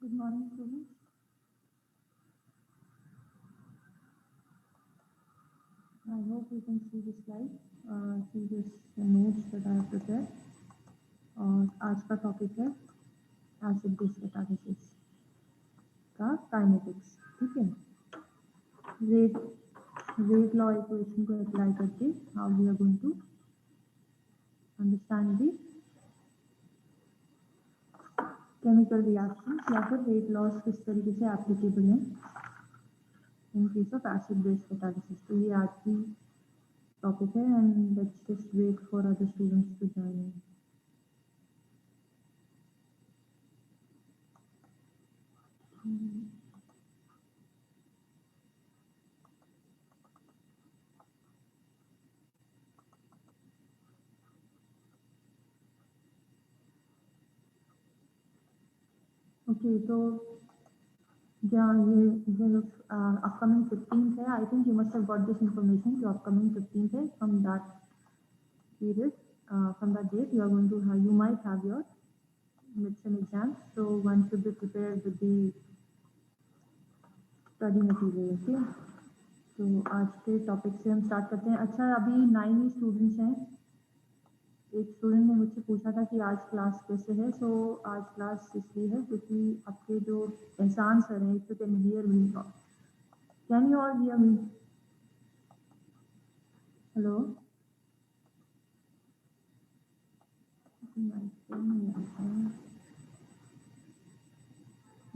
Good morning, students. I hope you can see the slide, see this notes that I have prepared. और आज का topic है acid base catalysis का kinetics, ठीक है। Rate law equation को apply करके how we are going to understand the chemical reaction या फिर रेट लॉज किस तरीके से एप्लीकेबल हैं in case of acid base catalysis. तो ये आज की टॉपिक है and let's just wait for other students to join in. Okay, तो ये अपकमिंग 15th है। I think you must have got this information जो अपकमिंग 15th है। From that period, from that date you are going to you might have your midterm exam, so one should be prepared with the study material। Okay, तो आज के topic से हम start करते हैं। अच्छा, अभी 9 ही स्टूडेंट्स हैं। एक स्टूडेंट ने मुझसे पूछा था कि आज क्लास कैसे है। सो आज क्लास इसलिए है क्योंकि आपके जो एहसान सर हैं, if you can hear me, can you all hear me? Hello,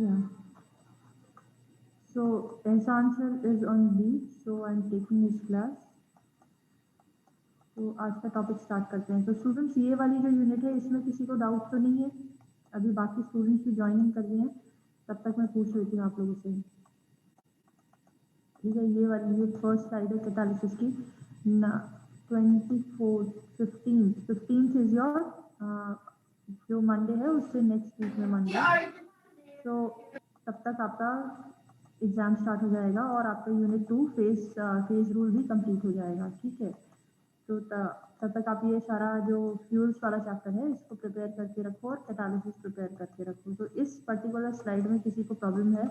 या सो एहसान sir is on leave, so I am taking his class. तो आज का टॉपिक स्टार्ट करते हैं। तो स्टूडेंट्स, ये वाली जो यूनिट है इसमें किसी को डाउट तो नहीं है? अभी बाकी स्टूडेंट्स भी ज्वाइनिंग कर रहे हैं, तब तक मैं पूछ लेती हूँ आप लोगों से, ठीक है। ये वाली जो फर्स्ट स्लाइड है कैटालिसिस की, 15th इज योर जो मंडे है उससे नेक्स्ट वीक में मंडे। तो तब तक आपका एग्जाम स्टार्ट हो जाएगा और आपका यूनिट 2 फेज रूल भी कंप्लीट हो जाएगा, ठीक है। तो तब तक आप ये सारा जो फ्यूल्स वाला चैप्टर है इसको प्रिपेयर करके रखो और कैटालिसिस प्रिपेयर करके रखो। तो इस पर्टिकुलर स्लाइड में किसी को प्रॉब्लम है?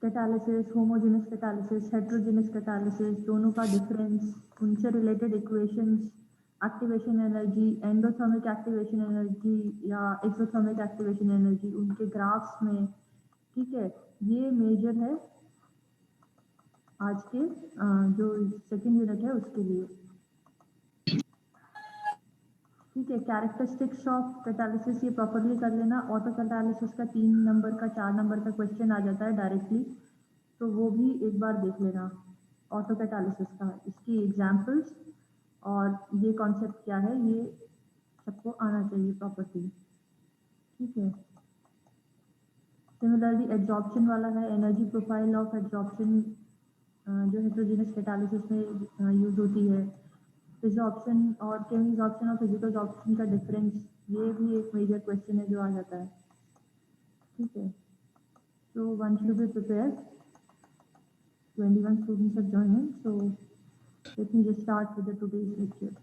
Catalysis, homogeneous catalysis, heterogeneous catalysis, दोनों का डिफरेंस, उनसे related equations, activation energy, endothermic activation energy या एक्सोथर्मिक एक्टिवेशन एनर्जी, उनके ग्राफ्स में, ठीक है। ये मेजर है आज के जो सेकेंड यूनिट है उसके लिए, ठीक है। कैरेक्टरिस्टिक्स ऑफ कैटालिसिस ये प्रॉपरली कर लेना। ऑटो कैटालिसिस का 3 नंबर का 4 नंबर का क्वेश्चन आ जाता है डायरेक्टली, तो वो भी एक बार देख लेना ऑटो कैटालिसिस का, इसकी एग्जांपल्स और ये कॉन्सेप्ट क्या है, ये सबको आना चाहिए प्रॉपर्ली, ठीक है। सिमिलरली एब्जॉर्प्शन वाला है, एनर्जी प्रोफाइल ऑफ एब्जॉर्प्शन जो हेट्रोजेनस कैटालिसिस में यूज होती है। फिजॉर्प्शन और केमिजॉर्प्शन और फिजिकल ऑप्शन का डिफरेंस, ये भी एक मेजर क्वेश्चन है जो आ जाता है, ठीक है। So one should be prepare. 21 students have joined in, so let me just start with the today's lecture.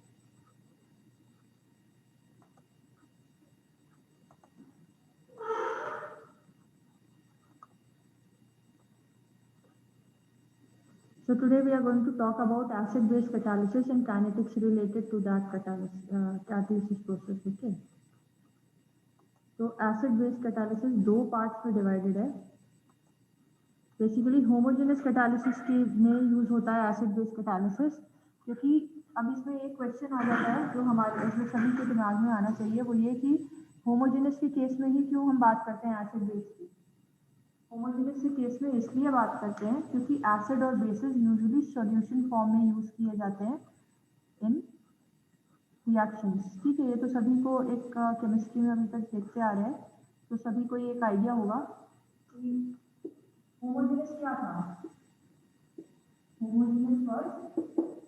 So today we are going to talk about acid-base catalysis and kinetics related to that catalysis process, okay? तो acid-base catalysis दो parts में divided है। Basically homogeneous catalysis के में use होता है acid base catalysis, क्योंकि अब इसमें एक क्वेश्चन आ जाता है जो हमारे इसमें सभी के दिमाग में आना चाहिए, वो ये कि होमोजेनस के केस में ही क्यों हम बात करते हैं एसिड बेस की। होमोजेनस के केस में इसलिए बात करते हैं क्योंकि एसिड और बेसिस यूजुअली सॉल्यूशन फॉर्म में यूज किए जाते हैं इन रिएक्शंस, ठीक है। ये तो सभी को एक केमिस्ट्री में अभी तक देखते आ रहे हैं, तो सभी को ये एक आइडिया होगा कि होमोजेनस क्या था। होमोजेनस वाज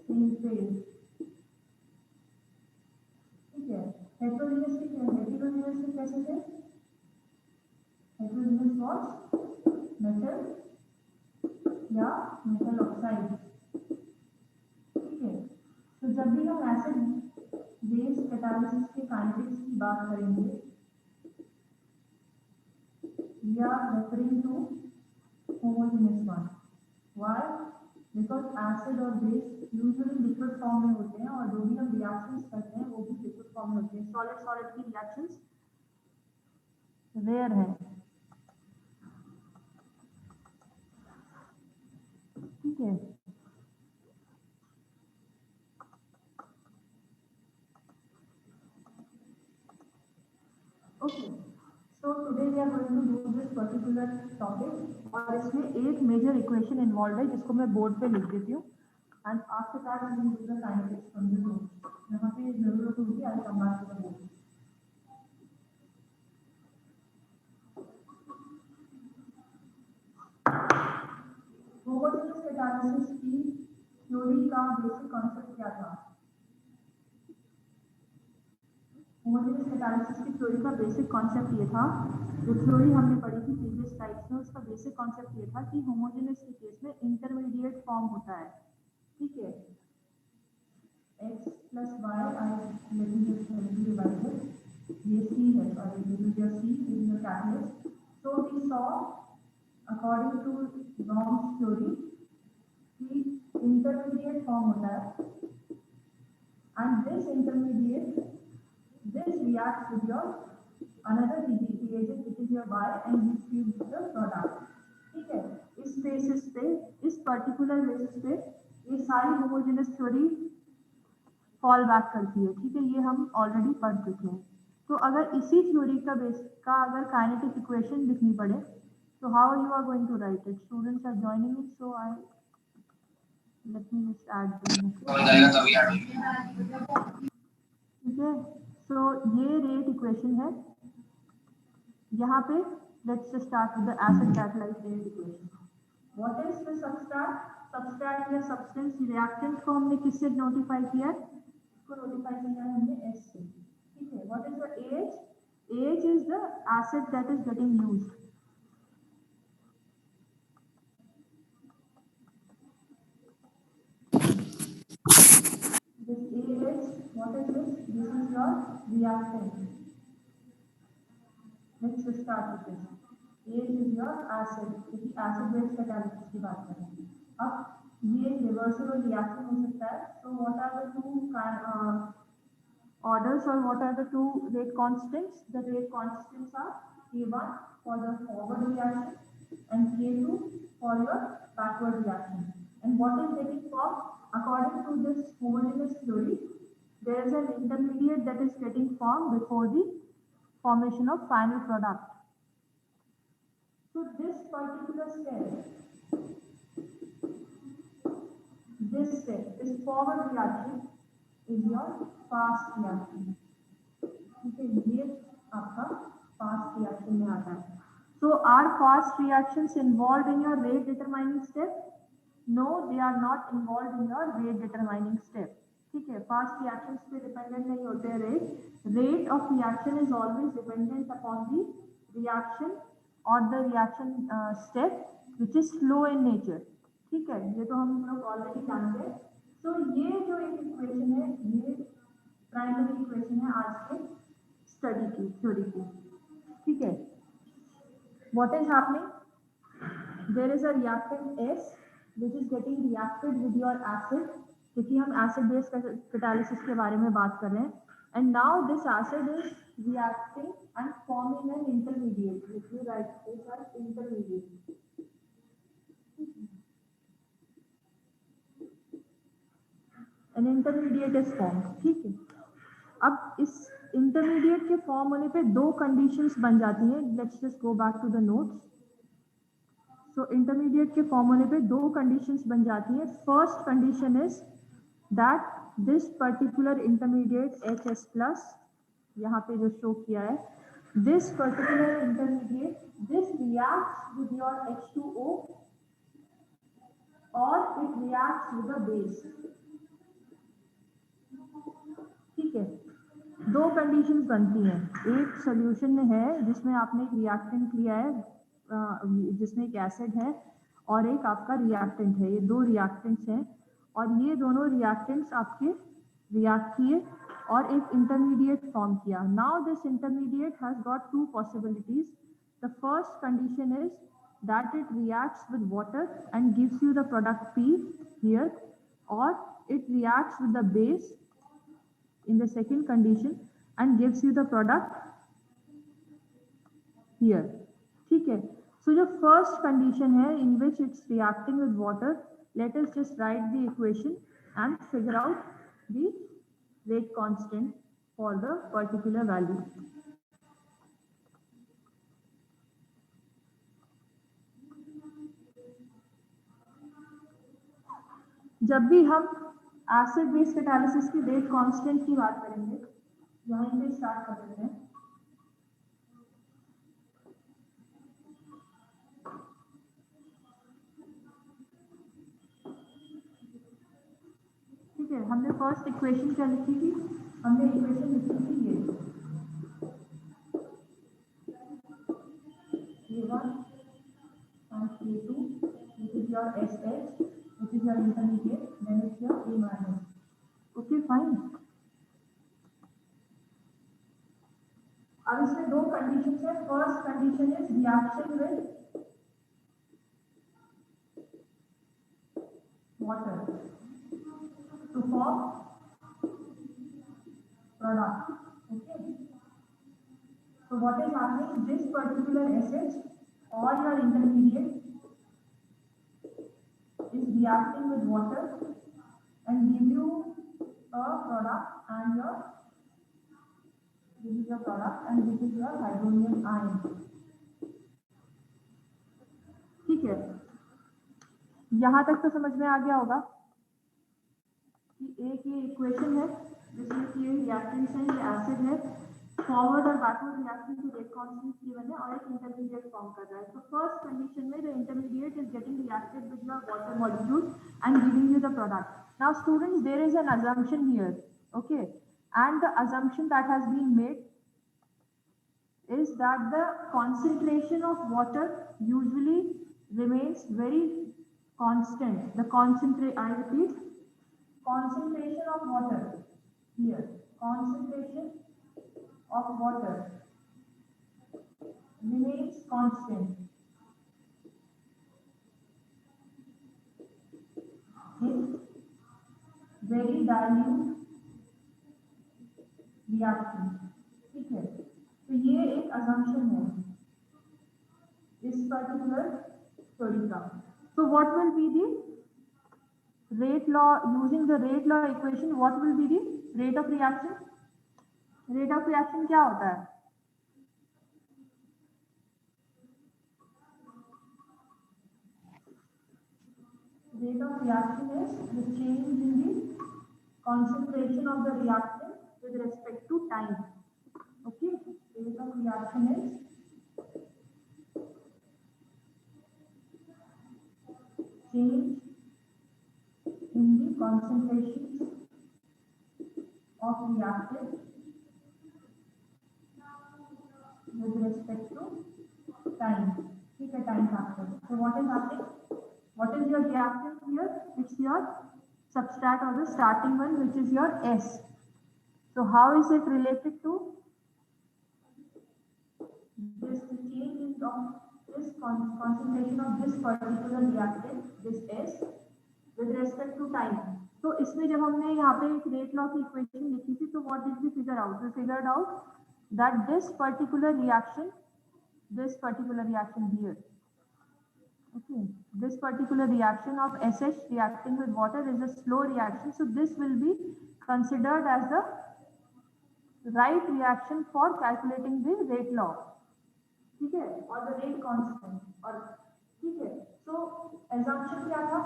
सेम फेज, ठीक है। हेटेरोजेनस के कैसे थे? हेटेरोजेनस वाज मेटल या मेटल ऑक्साइड, ठीक है। तो जब भी हम एसिड बेस कैटालिसिस के काइनेटिक्स की बात करेंगे, we are referring to homogeneous one. Why? Because acid और base usually liquid form में होते हैं और जो भी हम reactions करते हैं वो भी liquid form में होते हैं. Solid की reactions rare है, ठीक है. Okay. So today we are going to do this particular topic और इसमें एक major equation involved है जिसको मैं बोर्ड पे लिख देती हूँ. And after that we will do the kinetics from the board. यहाँ पे जरूरत होगी, I'll come back to the board. Homogeneous catalysis की थ्योरी का बेसिक कॉन्सेप्ट क्या था? होमोजेनियस कैटालिसिस की थ्योरी का बेसिक कॉन्सेप्ट ये था, जो थ्योरी हमने पढ़ी थी प्रीवियस स्लाइड्स में, उसका बेसिक कॉन्सेप्ट ये था कि होमोजेनियस के केस में इंटरमीडिएट फॉर्म होता है, ठीक है. x plus y, let me just divide it. ये c है, sorry, this is your c, this is your catalyst. So we saw, according to Brom's theory, कि intermediate form होता है, and this intermediate, this reacts with your another reagent which is your y and gives you the product, ठीक है. इस basis पे, इस particular basis पे ये सारी होमोजेनियस थ्योरी फॉल बैक करती है, ठीक है. ये हम ऑलरेडी पढ़ चुके हैं. तो अगर इसी थ्योरी का बेस का अगर काइनेटिक इक्वेशन लिखनी पड़े तो how you are going to write it? Students are joining it, so I let me just add हो जाएगा तभी ऐड होगी, ठीक है. सो ये रेट इक्वेशन है. यहाँ पे let's just start with the acid catalyse rate equation. What is the substrate या सब्सटेंस रिएक्टेंट को हमने किससे नोटिफाई किया? को नोटिफाई किया है हमने S से, ठीक है. What is the AH? AH is the acid that is getting used. This AH, what is this? This is your reactant. Let's just start with this. AH is your acid, क्योंकि acid base catalysis की बात कर रहे हैं. अब ये reversible reaction हो सकता है. So what are the two orders or what are the two rate constants? The rate constants are K1 for the forward reaction and K2 for your backward reaction. And what is getting formed? According to this homogeneous theory, there is an intermediate that is getting formed before the formation of final product. So this particular step, this step is forward reaction is your fast reaction. Okay, ये आपका fast reaction में आता है. So are fast reactions involved in your rate determining step? No, they are not involved in your rate determining step. ठीक है, fast reactions पे dependent नहीं होते हैं rate. Rate of reaction is always dependent upon the reaction or the reaction step which is slow in nature. ठीक है, ये तो हम लोग ऑलरेडी जानते हैं. तो ये जो एक इक्वेशन है, ये प्राइमरी इक्वेशन है आज के स्टडी की, थ्योरी की, ठीक है. What is happening? There is a reactant S which is getting reacted with your acid, क्योंकि हम एसिड बेस कैटालिसिस के बारे में बात कर रहे हैं. And now this acid is reacting and forming an intermediate, which we write this as intermediate. An intermediate is formed, ठीक है. अब इस इंटरमीडिएट के फॉर्म होने पे दो कंडीशंस बन जाती हैं. Let's just go back to the notes. So intermediate के फॉर्म होने पे दो कंडीशंस बन जाती हैं. First condition is that this particular intermediate HS plus, यहाँ पे जो शो किया है, this particular intermediate, this reacts with your H2O और it reacts with the base, ठीक है. दो कंडीशंस बनती हैं. एक सोल्यूशन में है जिसमें आपने एक रिएक्टेंट लिया है, जिसमें एक एसिड है, और एक आपका रिएक्टेंट है. ये दो रिएक्टेंट्स हैं और ये दोनों रिएक्टेंट्स आपके रिएक्ट किए और एक इंटरमीडिएट फॉर्म किया. Now this intermediate has got to possibilities. The first condition is that it reacts with water and gives you the product P here, or it reacts with the base in the second condition and gives you the product here. ठीक है. So the first condition है in which it's reacting with water, let us just write the equation and figure out the rate constant for the particular value. जब भी हम acid base catalysis की rate constant की बात करेंगे, यहीं पे स्टार्ट कर देते हैं. ठीक है, हमने फर्स्ट इक्वेशन क्या लिखी थी? हमने इक्वेशन लिखी थी A1 and A2, which is your SH, which is your intermediate, then it's your A minus. Okay, fine. अब इसमें दो कंडीशंस है. First condition is reaction with water to form product. Okay. So what is happening? This particular SH or your intermediate is reacting with water and give you a product, and this is your product and this is your hydronium ion. ठीक है, यहाँ तक तो समझ में आ गया होगा कि एक ये इक्वेशन है जिसमें कि ये रिएक्टेंट्स है, ये एसिड है, फॉरवर्ड और बैकवर्ड रिएक्शन की रेट कांस्टेंट गिवन है और एक इंटरमीडिएट फॉर्म कर रहा है. तो फर्स्ट कंडीशन में the intermediate is getting reacted with your water molecule and giving you the product. Now students, there is an assumption here, okay, and the assumption that has been made is that the concentration of water usually remains very constant. The I repeat, concentration of water here, concentration of water remains constant in very dilute reaction. ठीक है, तो ये एक assumption है इस particular theory का. So what will be the rate law? Using the rate law equation, what will be the rate of reaction? Rate of reaction क्या होता है? Rate of reaction is the change in the concentration of the reactant with respect to time. Okay, rate of reaction is change in the concentrations of reactant with respect to time. ठीक है, time factor. So what is happening? What is your reactant here? It's your substrate or the starting one, which is your S. So how is it related to this change in this concentration of this particular reactant, this S, with respect to time? तो इसमें जब हमने यहाँ पे एक rate law की equation लिखी थी, तो what did we figure out? We figured out that this particular reaction here, okay, this particular reaction of SH reacting with water is a slow reaction. So this will be considered as the right reaction for calculating the rate law. ठीक है, और the rate constant. और ठीक है, so assumption क्या था?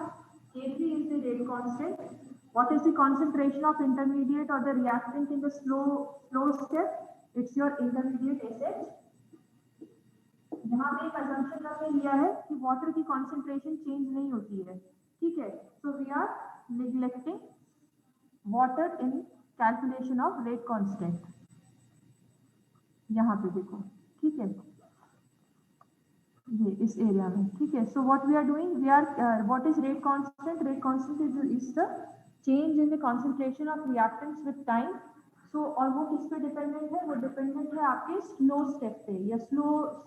K3 is the rate constant. What is the concentration of intermediate or the reactant in the slow step? It's your intermediate SH. यहाँ पे एक assumption हमने लिया है कि water की concentration change नहीं होती है. ठीक है, so we are neglecting water in calculation of rate constant. यहाँ पे देखो, ठीक है, ये इस एरिया में. ठीक है, so what we are doing, we are what is rate constant? Rate constant is the change in the concentration of reactants with time. सो और वो किस पे डिपेंडेंट है, वो डिपेंडेंट है आपके स्लो स्टेप पे या स्लो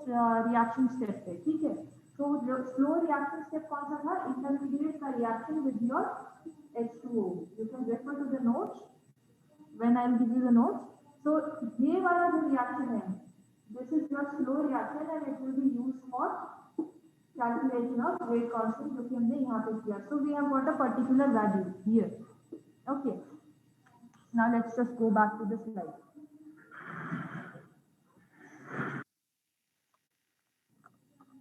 रिएक्शन स्टेप पे, ठीक है। तो स्लो रिएक्शन स्टेप कौन सा था, इंटरमीडिएट का reaction with your H2O। You can refer to the notes when I will give you the notes. So ये वाला जो रिएक्शन है, this is your slow reaction and it will be used for calculation of rate constant, जो कि हमने यहाँ पे किया। So we have got a particular value here, okay. Now let's just go back to the slide.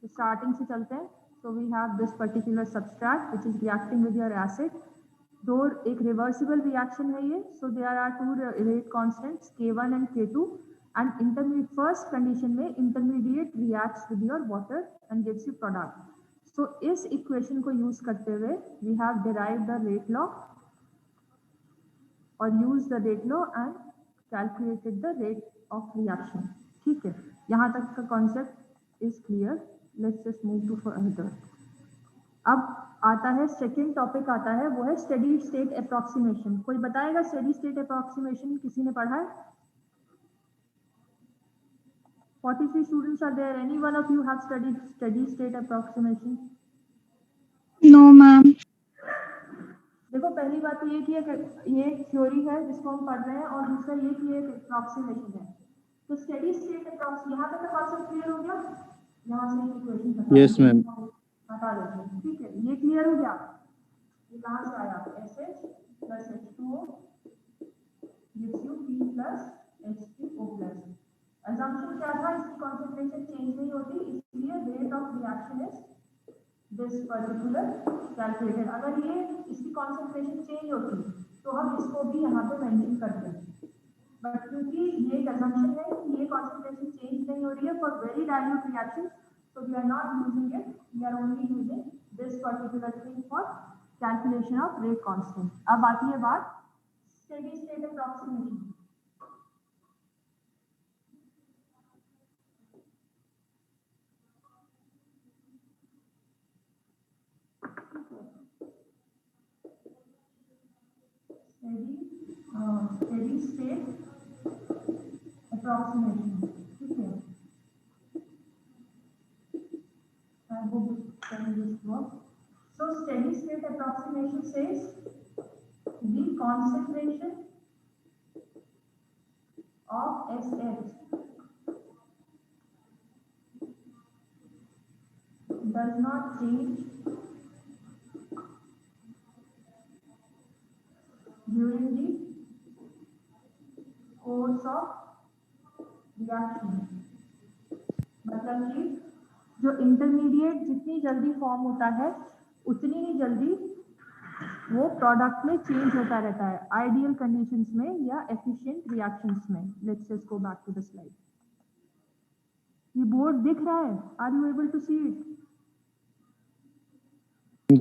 So starting से चलते हैं. So we have this particular substrate which is reacting with your acid. दो एक reversible reaction है ये. So there are two rate constants K1 and K2. And intermediate first condition में intermediate reacts with your water and gives you product. So इस equation को use करते हुए we have derived the rate law or use the rate law and calculated the rate of reaction. ठीक है, यहाँ तक का concept is clear. Let's just move to further. अब आता है सेकेंड टॉपिक, आता है वो है स्टेडी स्टेट अप्रोक्सीमेशन. कोई बताएगा स्टेडी स्टेट अप्रोक्सीमेशन किसी ने पढ़ा है? 43 students are there. Any one of you have studied steady state approximation? No ma'am. देखो पहली बात तो ये कि ये थ्योरी है जिसको हम पढ़ रहे हैं और दूसरा ये कि एक अप्रोक्सीमेशन है. तो स्टेडी स्टेट अप्रोक्सीमेशन, यहाँ तक का कॉन्सेप्ट क्लियर हो गया? यहाँ से इक्वेशन बता Yes, ma'am. बता देते हैं, ठीक है. ये क्लियर हो गया? ये कहाँ से आया? SH plus H2O gives you P plus H3O plus. assumption क्या था? इसकी concentration change नहीं होती, इसलिए rate of reaction is this particular calculated. अगर ये इसकी concentration change होती तो हम इसको भी यहाँ पे mention करते हैं, बट क्योंकि ये एक assumption है कि ये concentration change नहीं हो रही है for very dilute reaction, so we are not using it. We are only using this particular thing for calculation of rate constant. अब आती है बात steady state approximation. Steady state approximation, ठीक है. I hope this works. So steady state approximation says the concentration of SH does not change during the course of reaction. मतलब कि जो intermediate जितनी जल्दी फॉर्म होता है उतनी ही जल्दी वो प्रोडक्ट में चेंज होता रहता है आइडियल कंडीशंस में या एफिशिएंट रिएक्शंस में. Let's just go back to the slide. ये बोर्ड दिख रहा है? Are you able to see it?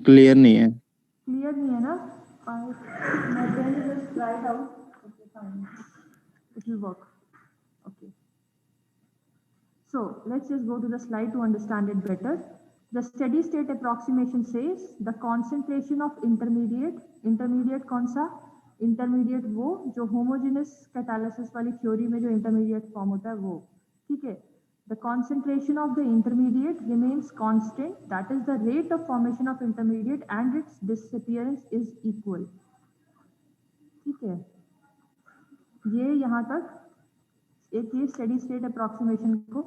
Clear नहीं है. क्लियर नहीं है ना? मैं पहले just try it out. Okay fine, it will work. Okay, so let's just go to the slide to understand it better. The steady state approximation says the concentration of intermediate कौन सा? Intermediate वो जो homogeneous catalysis वाली theory में जो intermediate form होता है वो, ठीक है. The concentration of the intermediate remains constant, that is the rate of formation of intermediate and its disappearance is equal. ठीक है, ये यहाँ तक एक ये स्टेडी स्टेट अप्रोक्सीमेशन को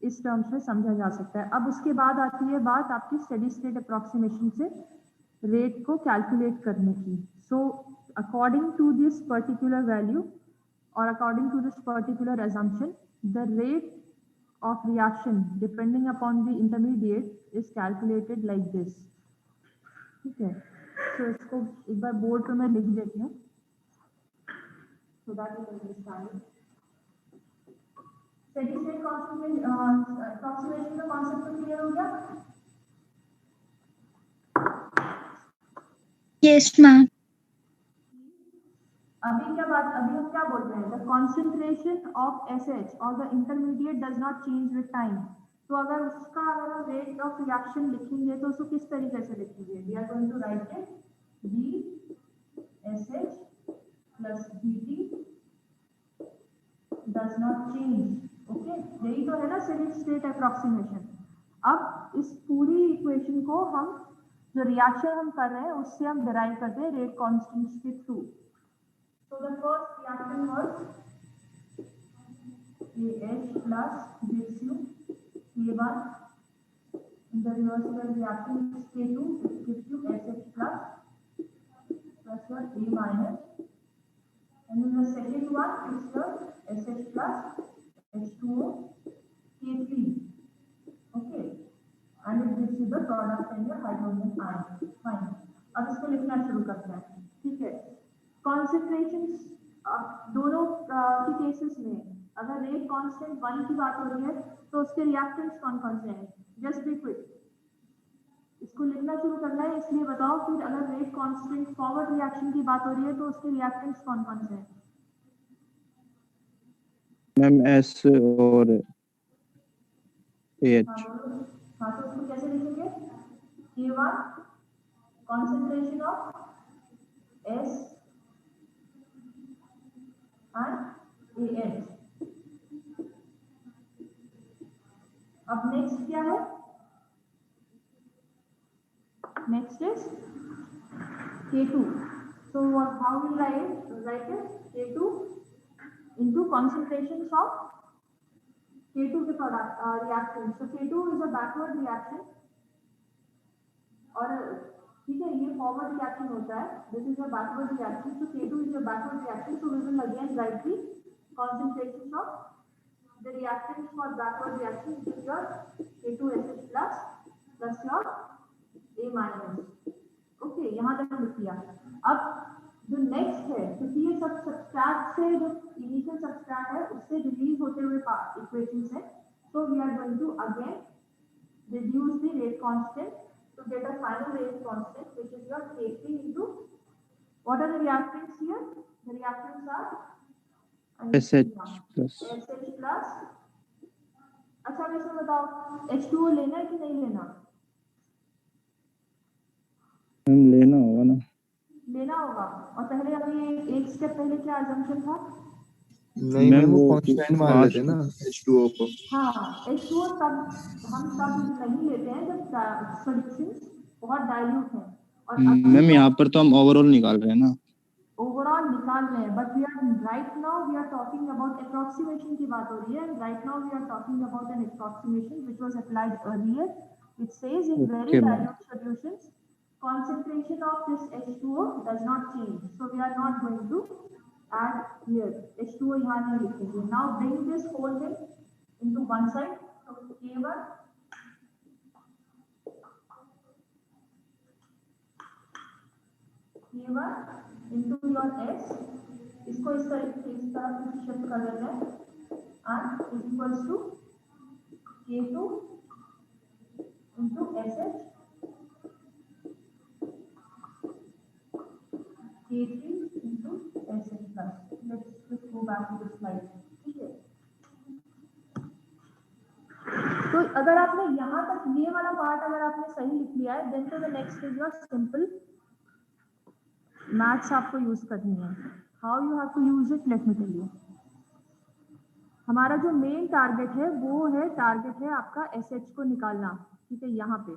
इस टर्म्स में समझा जा सकता है. अब उसके बाद आती है बात आपकी स्टेडी स्टेट अप्रोक्सीमेशन से रेट को कैलकुलेट करने की. So according to this particular value और according to this particular assumption, the rate of reaction depending upon the intermediate is calculated like this. ठीक है, तो इसको एक बार बोर्ड पे मैं लिख देती हूँ so that you understand. Steady state approximation का concept तो clear हो गया? Yes ma'am. अभी हम क्या बोल रहे हैं? The concentration of SH or the intermediate does not change with time. तो अगर हम rate of reaction लिखेंगे तो उसको किस तरीके से लिखेंगे? We are going to write it B SH plus BT does not change. Okay, यही तो है ना स्टेडी स्टेट अप्रोक्सीमेशन। अब इस पूरी इक्वेशन को हम जो रिएक्शन हम कर रहे हैं उससे हम डिराइव करते हैं रेट कांस्टेंट्स के through. So the first reaction was AH plus gives you K1. In the reversible reaction is K2, it gives you SH plus your A minus. And in the second one is the SH plus H2O K3. Okay. And it gives you the product and your hydrogen ion. Fine. अब इसको लिखना शुरू करते हैं, ठीक है। Concentrations दोनों की केसेस में अगर रेट कांस्टेंट 1 की बात हो रही है तो उसके रिएक्टेंट्स कौन कौन से हैं? जस्ट बी क्विक, इसको लिखना शुरू करना है, इसलिए बताओ फिर अगर रेट कांस्टेंट फॉरवर्ड रिएक्शन की बात हो रही है तो उसके रिएक्टेंट्स कौन कौन से हैं? मैम S और AH। हाँ तो उसको कैसे लिखेंगे? K1 concentration of S and AH। अब नेक्स्ट क्या है? Next is K2। So how we write it? K2 into concentrations of K2 के product reaction। So K2 is a backward reaction और ठीक है, ये फॉरवर्ड रिएक्शन होता है, this is a backward reaction. So K2 is a backward reaction, so we will again write the concentration of the reactants for backward reaction, which is your K2SH plus your A minus। Okay, यहाँ तक लिख दिया। अब जो next है, क्योंकि ये सब सब्सट्रैक्ट से जो इनिशियल सब्सट्रैक्ट है उससे रिलीज होते हुए इक्वेशंस है, so we are going to again reduce the rate constant to get a final rate constant, which is your K3 into what are the reactants here? The reactants are SH plus। अच्छा अब इसमें बताओ H2O लेना है कि नहीं लेना? Ma'am लेना होगा ना। लेना होगा। और पहले अभी एक स्टेप पहले क्या अजम्पशन था? नहीं मैम वो कांस्टेंट मान लेते हैं ना H2O को। हाँ, H2O तब हम नहीं लेते हैं जब सॉल्यूशंस बहुत डाइल्यूट है। और मैम यहाँ पर तो हम ओवरऑल निकाल रहे हैं ना। ओवरऑल निकाल रहे हैं, but we are right now we are talking about approximation की बात हो रही है। Right now we are talking about an approximation which was applied earlier, which says in very dilute solutions concentration of this H2O does not change, so we are not going to add here H2O यहाँ नहीं लिखेंगे। Now bring this whole thing into one side, so K1 into your S, इसको इस तरफ shift कर देते हैं, and is equals to K2 into SH K3 into SH plus। Let's just go back to the slide, ठीक है। तो अगर आपने यहाँ तक ये वाला पार्ट अगर आपने सही लिख लिया है, देन तो the next is your simple maths आपको यूज करनी है। How you have to use it, let me tell you. हमारा जो मेन टारगेट है वो है आपका SH को निकालना, ठीक है, यहाँ पे,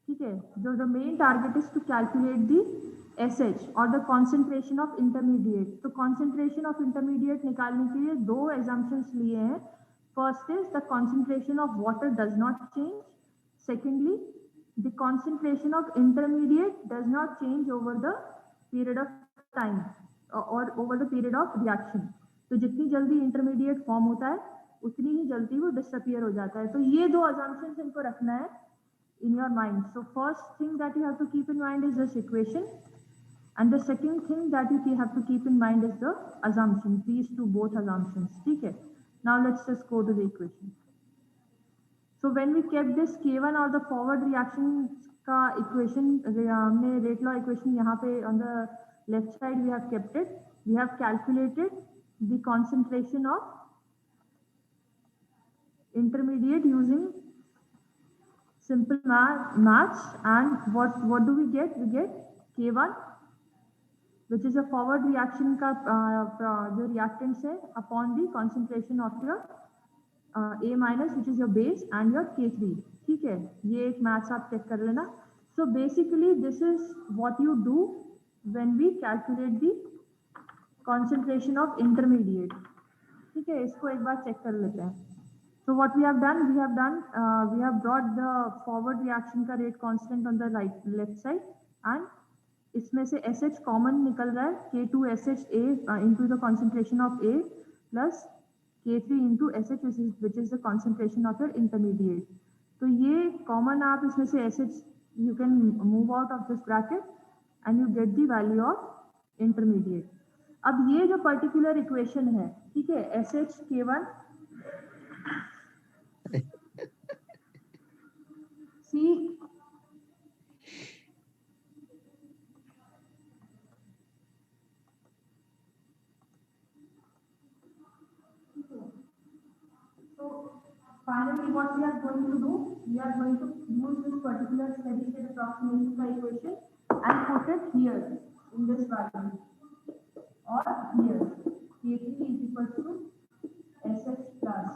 ठीक है। जो the main target is to calculate the SH और द कॉन्सेंट्रेशन ऑफ इंटरमीडिएट। तो कॉन्सेंट्रेशन ऑफ इंटरमीडिएट निकालने के लिए दो एजम्पशंस लिए हैं। First is the concentration of water does not change, secondly the concentration of intermediate does not change over the period of time और over the period of reaction. तो जितनी जल्दी इंटरमीडिएट फॉर्म होता है उतनी ही जल्दी वो डिसअपियर हो जाता है। तो ये दो assumptions इनको रखना है in your mind. So first thing that you have to keep in mind is this equation, and the second thing that you have to keep in mind is the assumption, these two both assumptions, ठीक है। Now let's just go to the equation. So when we kept this K1 और the forward reaction का equation, हमने rate law equation यहाँ पे on the left side we have kept it. We have calculated the concentration of intermediate using simple maths, and what do we get? We get K1 which is a forward reaction का जो reactants है upon the concentration of your A minus, which is your base, and your K3. ठीक है, ये एक maths आप check कर लेना. So basically this is what you do when we calculate the concentration of intermediate. ठीक है, इसको एक बार चेक कर लेते हैं. So what we have done, we have brought the forward reaction का rate constant on the left side, and इसमें से SH common निकल रहा है, K2SHA into the concentration of A plus K3 into SH, which is the concentration of your intermediate. तो ये common आप इसमें से SH you can move out of this bracket and you get the value of intermediate. अब ये जो particular equation है, ठीक है, SH K1 see so finally what we are going to do, we are going to use this particular steady state approximation equation and put it here in this value or here. K3 is equal to SH plus.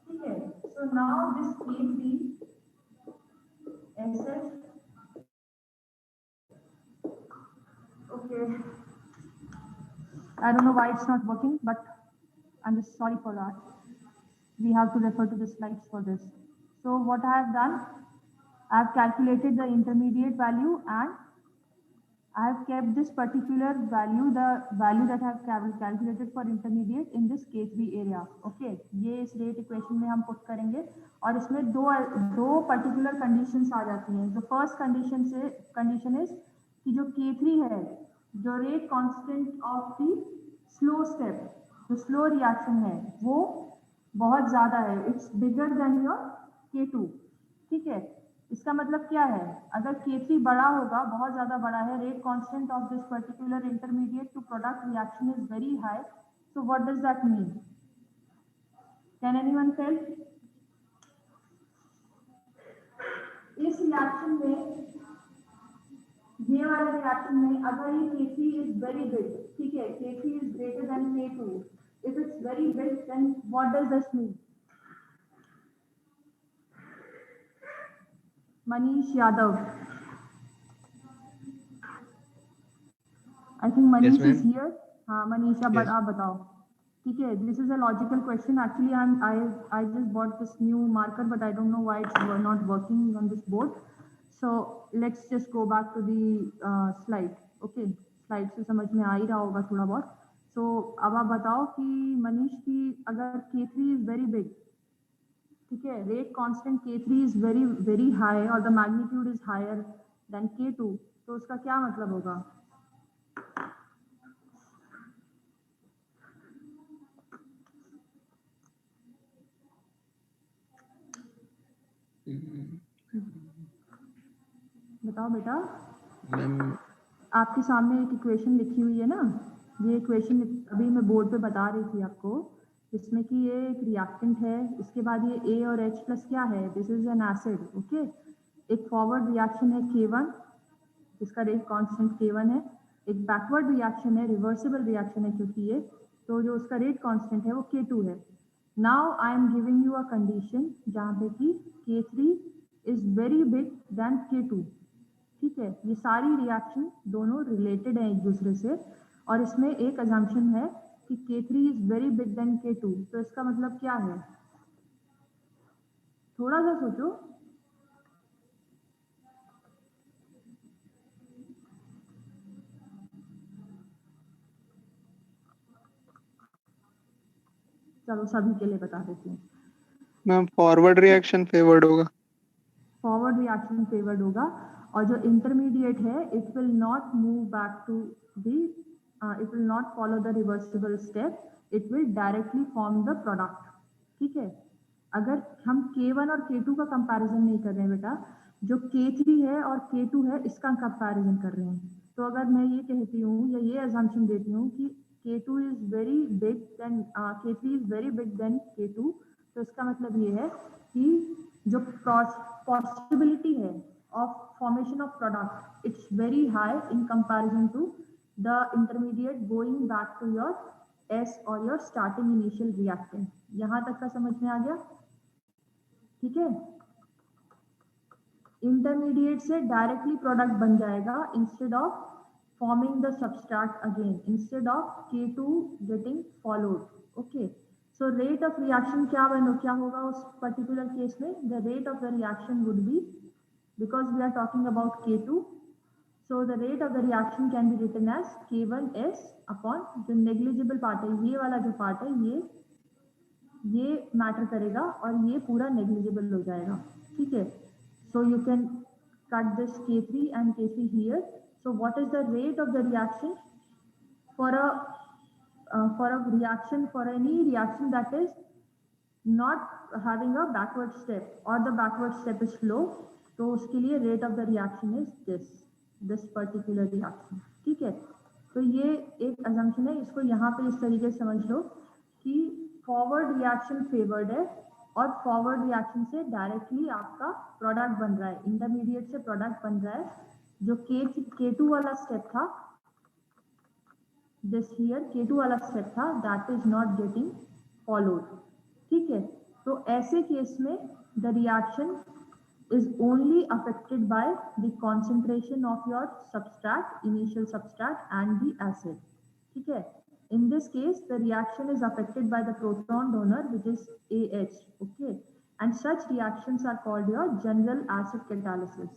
Okay, so now this K3 SH, okay, I don't know why it's not working, but I'm just sorry for that. We have to refer to the slides for this. So what I have done, I have calculated the intermediate value and I have kept this particular value, the value that I have calculated for intermediate in this K3 area. Okay, ये इस rate equation में हम put करेंगे और इसमें दो particular conditions आ जाती हैं. The first condition is कि जो K3 है, जो rate constant of the slow step, जो slow reaction है, वो बहुत ज़्यादा है. It's bigger than your K2. ठीक है, इसका मतलब क्या है, अगर K3 बड़ा होगा, बहुत ज़्यादा बड़ा है, rate constant of this particular intermediate to product reaction is very high. So what does that mean? Can anyone tell? इस reaction में, ये वाले reaction में, अगर ये K3 is very big, ठीक है, K3 is greater than K2. If it's very big, then what does this mean? Manish Yadav. I think Manish is here. हाँ Manish, अब आप बताओ. ठीक है, this is a logical question. Actually, I just bought this new marker, but I don't know why it's not working on this board. So let's just go back to the slide. Okay, slide से समझ में आ ही रहा होगा थोड़ा बहुत. So अब आप बताओ कि मनीष की अगर K3 is very big, ठीक है, rate constant K3 is very high और the magnitude is higher than K2, तो उसका क्या मतलब होगा? बताओ बेटा. मैम आपके सामने एक इक्वेशन लिखी हुई है ना, ये इक्वेशन अभी मैं बोर्ड पे बता रही थी आपको, जिसमें कि ये एक रिएक्टेंट है, इसके बाद ये A और H प्लस क्या है, this is an acid. Okay, एक फॉरवर्ड रिएक्शन है K1, इसका रेट कांस्टेंट K1 है, एक बैकवर्ड रिएक्शन है, रिवर्सिबल रिएक्शन है क्योंकि ये, तो जो उसका रेट कांस्टेंट है वो K2 है. Now I am giving you a condition जहाँ पे कि K3 is very big then K2. ठीक है, ये सारी रिएक्शन दोनों रिलेटेड हैं एक दूसरे से और इसमें एक अजम्पशन है कि K3 is very big then K2. तो इसका मतलब क्या है, थोड़ा सा सोचो. चलो सभी के लिए बता देती हूँ. मैम फॉरवर्ड रिएक्शन फेवर्ड होगा. फॉरवर्ड रिएक्शन फेवर्ड होगा और जो इंटरमीडिएट है it will not move back to the, it will not follow the reversible step, it will directly form the product. ठीक है, अगर हम K1 और K2 का कंपैरिजन नहीं कर रहे हैं बेटा, जो K3 है और K2 है इसका कंपैरिजन कर रहे हैं. तो अगर मैं ये कहती हूँ या ये अजम्पशन देती हूँ कि K2 is very big then K3 is very big then K2, तो इसका मतलब ये है कि जो पॉसिबिलिटी है of formation of product, it's very high in comparison to the intermediate going back to your S or your starting initial reactant. यहाँ तक का समझ में आ गया? ठीक है, इंटरमीडिएट से डायरेक्टली प्रोडक्ट बन जाएगा instead of forming the substrate again, instead of K2 getting followed. Okay, so rate of reaction क्या होगा उस particular case में? The rate of the reaction would be, because we are talking about K2, so the rate of the reaction can be written as K1S upon the negligible part है, ये वाला जो part है ये matter करेगा और ये पूरा negligible हो जाएगा. ठीक है, so you can cut this K3 and K3 here. So what is the rate of the reaction for a reaction, for any reaction that is not having a backward step or the backward step is slow, तो उसके लिए rate of the reaction is this particular reaction. ठीक है, तो ये एक assumption है, इसको यहाँ पे इस तरीके से समझ लो कि forward reaction favored है और forward reaction से directly आपका product बन रहा है, intermediate से product बन रहा है. जो K2 वाला स्टेप था, दिस हियर K2 वाला स्टेप था, that is not getting followed. ठीक है, तो ऐसे केस में the reaction is only affected by the concentration of your substrate, initial substrate and the acid. ठीक है, in this case the reaction is affected by the proton donor which is AH. Okay, and such reactions are called your general acid catalysis.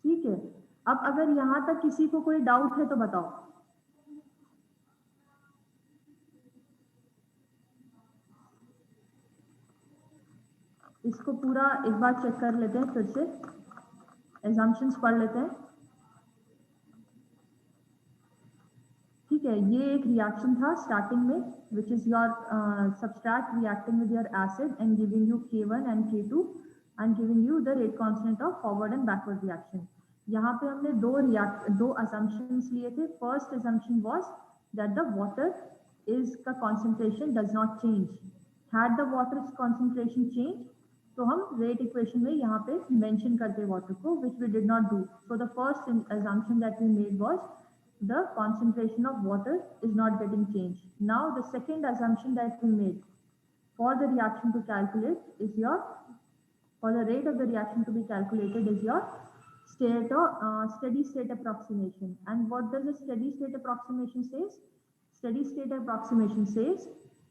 ठीक है, अब अगर यहां तक किसी को कोई डाउट है तो बताओ. इसको पूरा एक बार चेक कर लेते हैं, फिर से assumptions पढ़ लेते हैं. ठीक है, ये एक रिएक्शन था स्टार्टिंग में, which is your substrate reacting with your acid and giving you K1 and K2 and giving you the rate constant of forward and backward reaction. यहाँ पे हमने दो assumptions लिए थे. First assumption was that the water is का concentration does not change. Had the water's concentration changed, तो हम rate equation में यहाँ पे mention करते water को, which we did not do. So the first assumption that we made was the concentration of water is not getting changed. Now the second assumption that we made for the reaction to calculate is for the rate of the reaction to be calculated is your steady state approximation. And what does the steady state approximation says? Steady state approximation says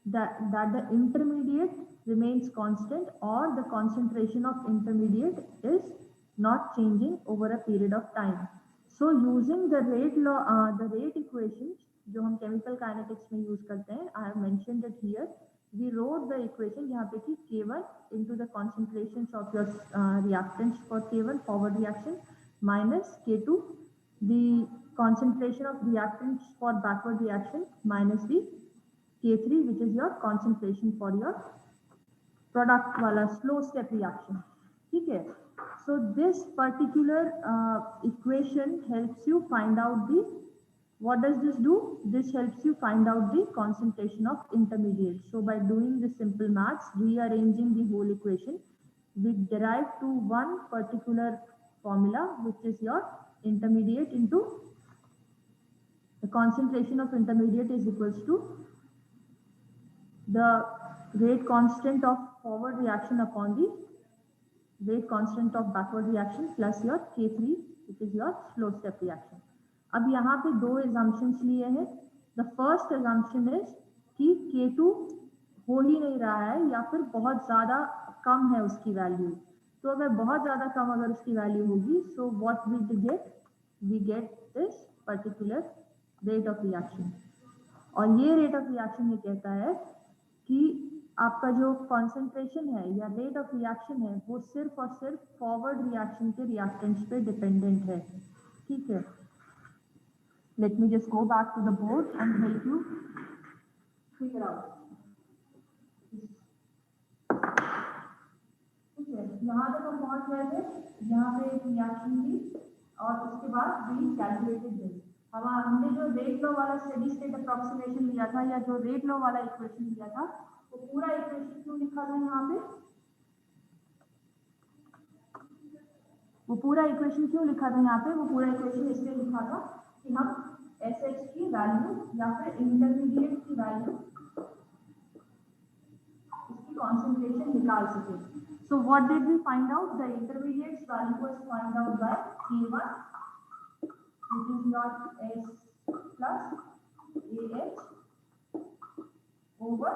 that the intermediate remains constant or the concentration of intermediate is not changing over a period of time. So using the rate law, the rate equations जो हम chemical kinetics में use करते हैं, I have mentioned it here. We wrote the equation यहाँ पे कि K1 into the concentrations of your reactants for K1 forward reaction minus K2 the concentration of reactants for backward reaction minus the K3 which is your concentration for your product वाला slow step reaction. ठीक है, so this particular equation helps you find out the, what does this do? This helps you find out the concentration of intermediate. So by doing this simple maths, rearranging the whole equation, we derive to one particular formula which is your intermediate into the concentration of intermediate is equals to the rate constant of forward reaction upon the rate constant of backward reaction plus your K3 which is your slow step reaction. अब यहाँ पे दो assumptions लिए हैं. The first assumption is कि K2 हो ही नहीं रहा है या फिर बहुत ज़्यादा कम है उसकी वैल्यू. तो अगर बहुत ज़्यादा कम अगर उसकी वैल्यू होगी, so what we get this particular rate of reaction. और ये rate of reaction ये कहता है कि आपका जो concentration है या rate of reaction है वो सिर्फ और सिर्फ forward reaction के reactants पे dependent है. ठीक है, let me just go back to the board and help you figure out. ठीक है, यहाँ तक हम पहुँच गए थे. यहाँ पे एक रिएक्शन थी और उसके बाद we calculated this. हमने जो रेट लॉ वाला स्टेडी स्टेट अप्रोक्सीमेशन लिया था या जो रेट लॉ वाला इक्वेशन लिया था वो पूरा इक्वेशन क्यों लिखा था यहाँ पे? वो पूरा इक्वेशन क्यों लिखा था यहाँ पे? वो पूरा इक्वेशन इसलिए लिखा था कि हम SH की वैल्यू या फिर इंटरमीडिएट की वैल्यू, इसकी कॉन्सेंट्रेशन निकाल सके. So what did we find out? The intermediate value was found out by K1, which is not S plus AH over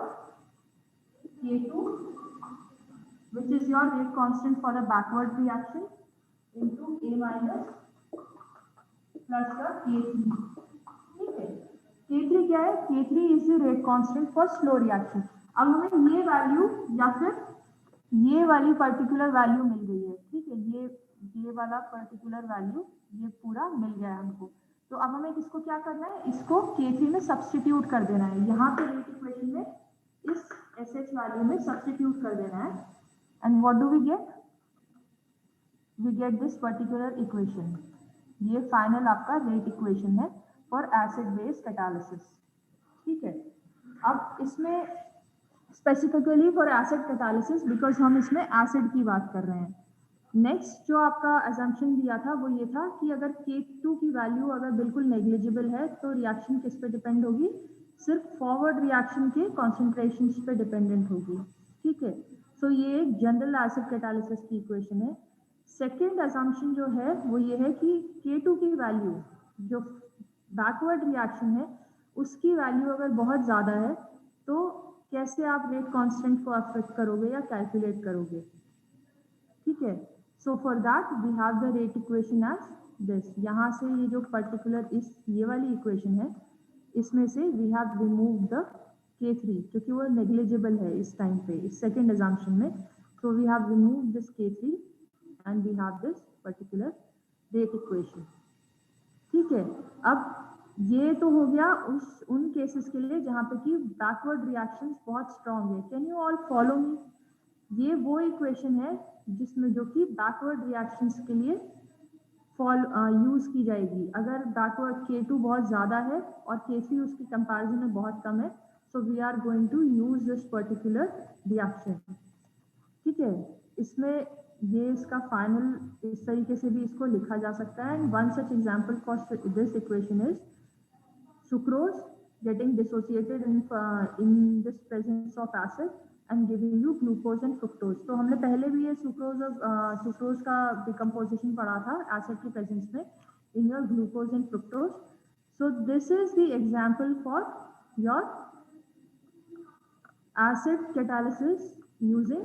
K2, which is your rate constant for a backward reaction, into A minus plus the K3. ठीक है, K3 क्या है? K3 is the rate constant for slow reaction. अब हमें ये value या फिर ये वाली पर्टिकुलर वैल्यू मिल गई है. ठीक है, ये वाला पर्टिकुलर वैल्यू ये पूरा मिल गया है हमको. तो अब हमें इसको क्या करना है? इसको K3 में सब्स्टिट्यूट कर देना है. यहाँ पे रेट इक्वेशन में इस SH वैल्यू में सब्स्टिट्यूट कर देना है. And what do we get? We get this particular equation. ये फाइनल आपका रेट इक्वेशन है फॉर एसिड बेस कैटालिसिस. ठीक है, अब इसमें specifically for acid catalysis, because हम इसमें एसिड की बात कर रहे हैं. नेक्स्ट जो आपका असम्पशन दिया था वो ये था कि अगर K2 की वैल्यू अगर बिल्कुल नेग्लिजिबल है तो रिएक्शन किस पे डिपेंड होगी? सिर्फ फॉरवर्ड रिएक्शन के कॉन्सेंट्रेशन पे डिपेंडेंट होगी. ठीक है, सो ये एक जनरल एसिड कैटालिसिस की इक्वेशन है. सेकेंड असम्पशन जो है वो ये है कि K2 की वैल्यू जो बैकवर्ड रिएक्शन है उसकी वैल्यू अगर बहुत ज़्यादा है तो कैसे आप रेट कांस्टेंट को अफेक्ट करोगे या कैलकुलेट करोगे. ठीक है, so for that we have the rate equation as this. यहाँ से ये जो पर्टिकुलर ये वाली इक्वेशन है इसमें से we have remove the K3 क्योंकि वो नेग्लिजिबल है इस टाइम पे, इस सेकेंड असम्पशन में. So we have remove this K3 and we have this particular rate equation. ठीक है, अब ये तो हो गया उन केसेस के लिए जहाँ पे कि बैकवर्ड रिएक्शंस बहुत स्ट्रॉन्ग है. Can you all follow me? ये वो इक्वेशन है जिसमें जो कि बैकवर्ड रिएक्शंस के लिए यूज की जाएगी अगर बैकवर्ड K2 बहुत ज़्यादा है और K3 उसकी कंपैरिजन में बहुत कम है. So we are going to use this particular reaction. ठीक है, इसमें ये इसका फाइनल इस तरीके से भी इसको लिखा जा सकता है. And one such example for this equation is sucrose getting dissociated in this presence of acid and giving you glucose and fructose. तो हमने पहले भी ये सुक्रोज का डिकम्पोजिशन पढ़ा था एसिड की प्रेजेंस में in your glucose and fructose. So this is the example for your acid catalysis using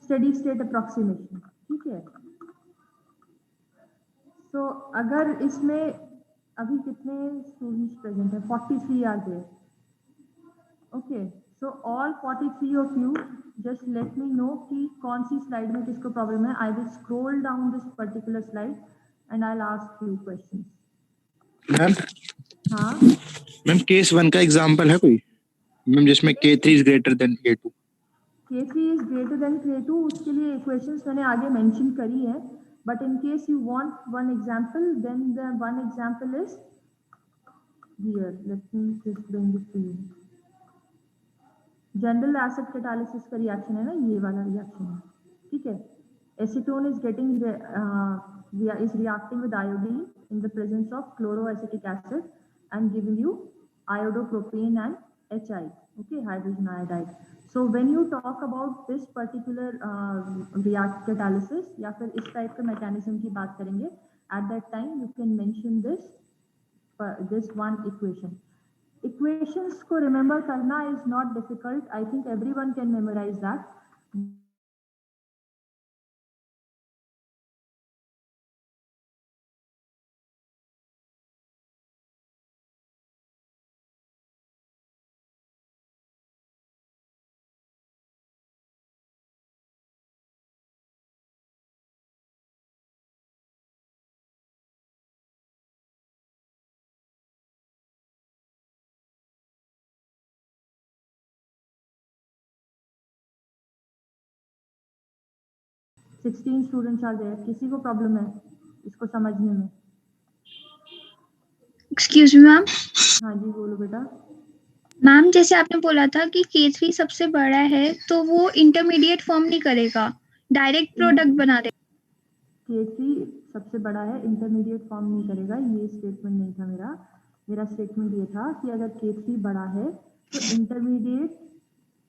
steady state approximation. ठीक है, तो अगर इसमें अभी कितने स्टूडेंट्स प्रेजेंट है? 43 are there. Okay, so all 43 of you just let me know कि कौन सी स्लाइड में किसको प्रॉब्लम है. I will scroll down this particular slide and I will ask you questions. Ma'am, हाँ मैम केस 1 का example है कोई मैम जिसमें K3 is greater than K2? K3 is greater than K2 उसके लिए इक्वेशंस मैंने आगे मेंशन करी है. But in case you want one example, then the one example is here. Let me just bring it to you. General acid catalysis का reaction है ना, ये वाला reaction है. ठीक है, acetone is is reacting with iodine in the presence of chloroacetic acid and giving you iodopropane and HI. Okay, hydrogen iodide. So when you talk about this particular catalysis या फिर इस टाइप का mechanism की बात करेंगे, at that time you can mention this one equation. Equations को remember करना is not difficult. I think everyone can memorize that. Sixteen students are there. किसी को प्रॉब्लम है इसको समझने में? Excuse me ma'am. हाँ जी बोलो बेटा. मैम जैसे आपने बोला था कि K3 सबसे बड़ा है तो वो इंटरमीडिएट फॉर्म नहीं करेगा डायरेक्ट प्रोडक्ट बना दे। K3 सबसे बड़ा है, इंटरमीडिएट फॉर्म नहीं करेगा। ये स्टेटमेंट नहीं था मेरा स्टेटमेंट ये था कि अगर K3 बड़ा है तो इंटरमीडिएट,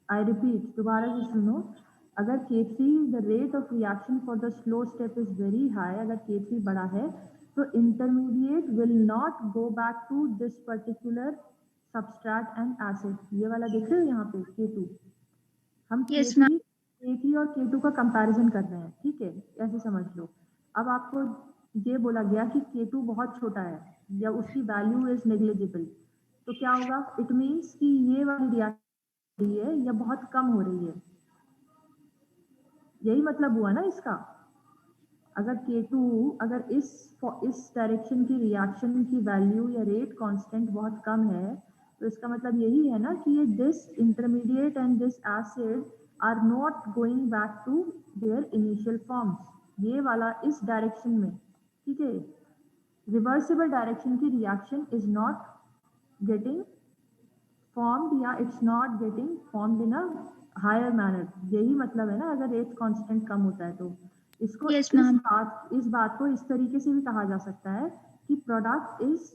आई रिपीट, दोबारा से सुनो, अगर K3 the rate of reaction for the slow step is very high, अगर K3 बड़ा है तो intermediate will not go back to this particular substrate and acid. ये वाला देख रहे हो यहाँ पे K2, हम Yes, K3 और K2 का कंपैरिजन कर रहे हैं, ठीक है, ऐसे समझ लो। अब आपको ये बोला गया कि K2 बहुत छोटा है या उसकी वैल्यू इज नेग्लिजिबल, तो क्या होगा? इट मीन्स कि ये वाली रिएक्शन है या बहुत कम हो रही है, यही मतलब हुआ ना इसका। अगर K2, अगर इस डायरेक्शन की रिएक्शन की वैल्यू या रेट कांस्टेंट बहुत कम है, तो इसका मतलब यही है ना कि ये this intermediate and this acid are not going back to their initial forms, ये वाला इस डायरेक्शन में, ठीक है। रिवर्सिबल डायरेक्शन की reaction is not getting formed या it's not getting formed in a higher manner, यही मतलब है ना अगर रेट कांस्टेंट कम होता है तो। इसको Yes, ma'am. इस बात को इस तरीके से भी कहा जा सकता है कि product is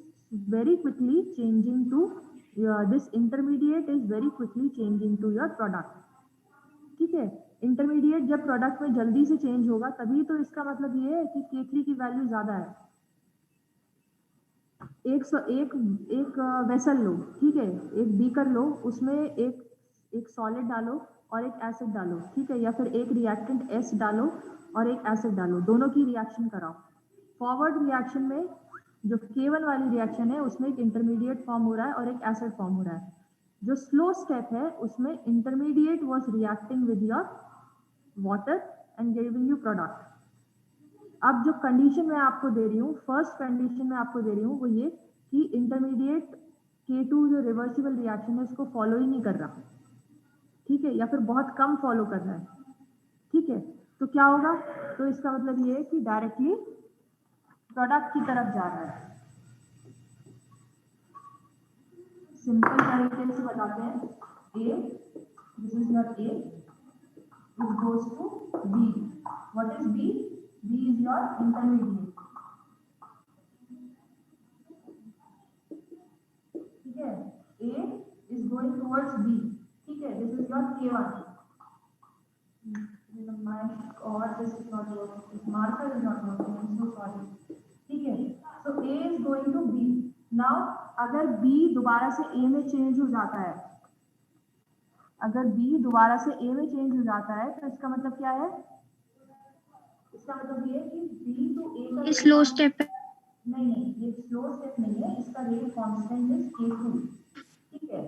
very quickly changing to this intermediate is very quickly changing to your product, ठीक है। इंटरमीडिएट जब प्रोडक्ट में जल्दी से चेंज होगा तभी तो इसका मतलब ये है कि K3 की वैल्यू ज्यादा है। एक वेसल लो, ठीक है, एक बीकर लो, उसमें एक सॉलिड डालो और एक एसिड डालो, ठीक है, या फिर एक रिएक्टेंट S डालो और एक एसिड डालो, दोनों की रिएक्शन कराओ। फॉरवर्ड रिएक्शन में जो K1 वाली रिएक्शन है उसमें एक इंटरमीडिएट फॉर्म हो रहा है और एक एसिड फॉर्म हो रहा है। जो स्लो स्टेप है उसमें intermediate was reacting with your water and giving you product. अब जो कंडीशन मैं आपको दे रही हूँ, फर्स्ट कंडीशन मैं आपको दे रही हूँ वो ये कि इंटरमीडिएट K2 जो रिवर्सिबल रिएक्शन है उसको फॉलो ही नहीं कर रहा, ठीक है, या फिर बहुत कम फॉलो कर रहा है, ठीक है। तो क्या होगा? तो इसका मतलब ये है कि डायरेक्टली प्रोडक्ट की तरफ जा रहा है। सिंपल तरीके से बताते हैं, A, this is your A, it goes to B. What is B? B is your intermediate. ठीक है, A is going towards B. ठीक है, this is your K1. और this is not working. This marker is not working. I'm so sorry. ठीक है, so A is going to B. Now अगर B दोबारा से A में चेंज हो जाता है, अगर B दोबारा से A में चेंज हो जाता है तो इसका मतलब क्या है? इसका मतलब ये है कि B to A का स्लो स्टेप है। नहीं, ये स्लो स्टेप नहीं है, इसका रेट कांस्टेंट इज K2, ठीक है।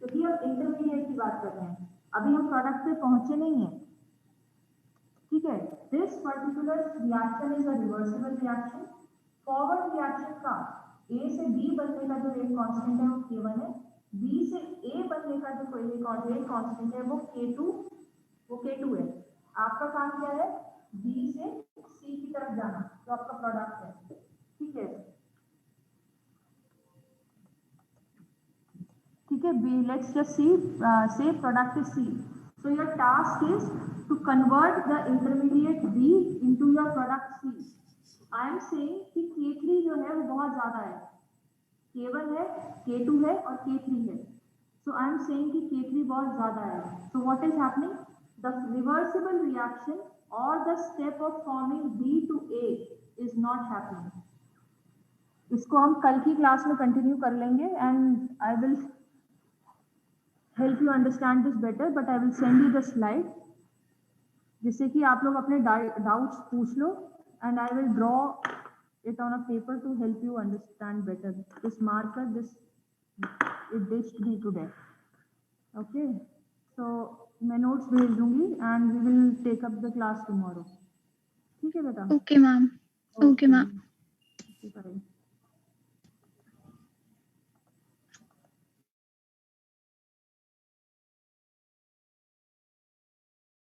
क्योंकि हम इंटरमीडिएट की बात कर रहे हैं, अभी हम प्रोडक्ट पे पहुंचे नहीं है, ठीक है। This particular reaction is a reversible reaction. Forward reaction का A से B बनने का जो रेट कांस्टेंट है वो K1 है, B से A बनने का जो रेट कांस्टेंट है वो K2 है। आपका काम क्या है? B से C की तरफ जाना, जो आपका प्रोडक्ट है, ठीक है, ठीक है। B, let's just see, say product is C, so your task is to convert the intermediate B into your product C. I am saying कि K3 जो है वो बहुत ज्यादा है, K1 है, K2 है और K3 है, so I am saying कि K3 बहुत ज्यादा है। So what is happening? The reversible reaction or the step of forming B to A is not happening. इसको हम कल की क्लास में कंटिन्यू कर लेंगे and I will help you understand this better, but I will send you the slide जिससे कि आप लोग अपने डाउट्स पूछ लो and I will draw it on a paper to help you understand better this marker, this it ditched me today, okay. So मैं notes भेज दूंगी and we will take up the class tomorrow, ठीक है बेटा? Okay ma'am, okay ma'am. Bye.